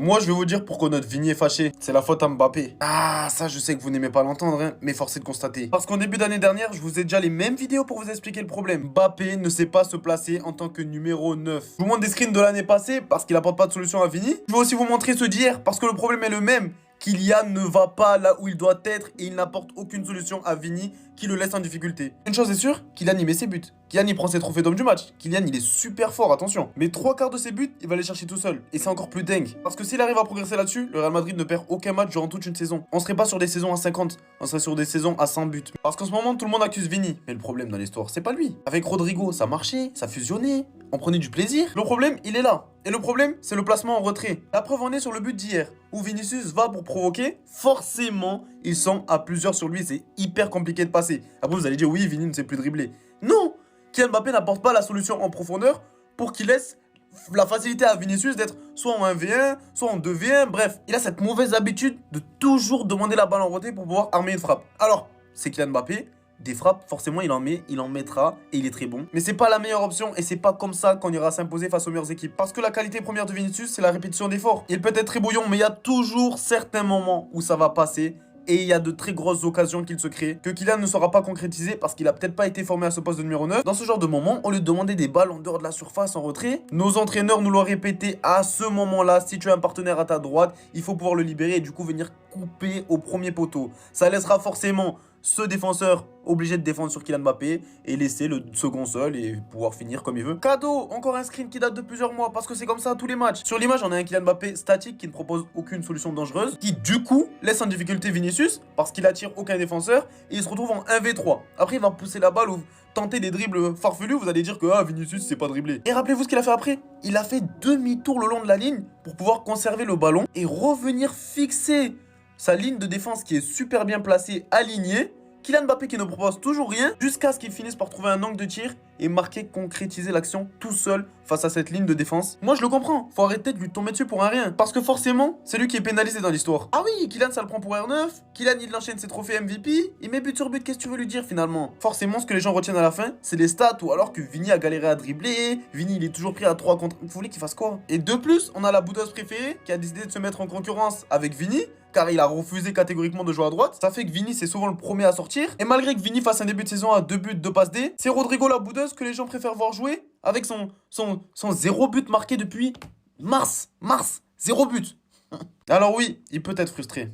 Moi, je vais vous dire pourquoi notre Vini est fâché. C'est la faute à Mbappé. Ah, ça, je sais que vous n'aimez pas l'entendre, hein, mais force est de constater. Parce qu'en début d'année dernière, je vous ai déjà les mêmes vidéos pour vous expliquer le problème. Mbappé ne sait pas se placer en tant que numéro 9. Je vous montre des screens de l'année passée parce qu'il apporte pas de solution à Vini. Je vais aussi vous montrer ceux d'hier parce que le problème est le même. Kylian ne va pas là où il doit être et il n'apporte aucune solution à Vini qui le laisse en difficulté. Une chose est sûre, Kylian y met ses buts. Kylian il prend ses trophées d'homme du match. Kylian il est super fort, attention. Mais 3/4 de ses buts, il va les chercher tout seul. Et c'est encore plus dingue. Parce que s'il arrive à progresser là-dessus, le Real Madrid ne perd aucun match durant toute une saison. On serait pas sur des saisons à 50, on serait sur des saisons à 100 buts. Parce qu'en ce moment, tout le monde accuse Vini. Mais le problème dans l'histoire, c'est pas lui. Avec Rodrigo, ça marchait, ça fusionnait, on prenait du plaisir. Le problème, il est là. Et le problème, c'est le placement en retrait. La preuve en est sur le but d'hier, où Vinicius va pour provoquer. Forcément, ils sont à plusieurs sur lui, c'est hyper compliqué de passer. Après, vous allez dire, oui, Vini ne sait plus dribbler. Non! Kylian Mbappé n'apporte pas la solution en profondeur pour qu'il laisse la facilité à Vinicius d'être soit en 1v1, soit en 2v1, bref. Il a cette mauvaise habitude de toujours demander la balle en retrait pour pouvoir armer une frappe. Alors, c'est Kylian Mbappé. Des frappes, forcément, il en met, il en mettra et il est très bon. Mais c'est pas la meilleure option et c'est pas comme ça qu'on ira s'imposer face aux meilleures équipes. Parce que la qualité première de Vinicius, c'est la répétition d'efforts. Il peut être très bouillon, mais il y a toujours certains moments où ça va passer. Et il y a de très grosses occasions qu'il se crée, que Kylian ne saura pas concrétiser parce qu'il a peut-être pas été formé à ce poste de numéro 9. Dans ce genre de moment, au lieu de demander des balles en dehors de la surface en retrait, nos entraîneurs nous l'ont répété à ce moment-là, si tu as un partenaire à ta droite, il faut pouvoir le libérer et du coup venir couper au premier poteau. Ça laissera forcément ce défenseur obligé de défendre sur Kylian Mbappé et laisser le second seul et pouvoir finir comme il veut. Cadeau, encore un screen qui date de plusieurs mois parce que c'est comme ça à tous les matchs. Sur l'image, on a un Kylian Mbappé statique qui ne propose aucune solution dangereuse, qui du coup laisse en difficulté Vinicius parce qu'il attire aucun défenseur et il se retrouve en 1v3. Après, il va pousser la balle ou tenter des dribbles farfelus, vous allez dire que Vinicius c'est pas dribblé. Et rappelez-vous ce qu'il a fait après. Il a fait demi-tour le long de la ligne pour pouvoir conserver le ballon et revenir fixer sa ligne de défense qui est super bien placée, alignée. Kylian Mbappé qui ne propose toujours rien jusqu'à ce qu'il finisse par trouver un angle de tir et marquer, concrétiser l'action tout seul face à cette ligne de défense. Moi je le comprends, faut arrêter de lui tomber dessus pour un rien. Parce que forcément, c'est lui qui est pénalisé dans l'histoire. Ah oui, Kylian ça le prend pour R9, Kylian il enchaîne ses trophées MVP, il met but sur but, qu'est-ce que tu veux lui dire finalement? Forcément ce que les gens retiennent à la fin, c'est les stats ou alors que Vini a galéré à dribbler, Vini il est toujours pris à 3 contre... Vous voulez qu'il fasse quoi? Et de plus, on a la boudeuse préférée qui a décidé de se mettre en concurrence avec Vini, car il a refusé catégoriquement de jouer à droite. Ça fait que Vini c'est souvent le premier à sortir. Et malgré que Vini fasse un début de saison à 2 buts, 2 passes D, c'est Rodrigo la boudeuse que les gens préfèrent voir jouer avec son 0 but marqué depuis mars. 0 but. Alors oui, il peut être frustré.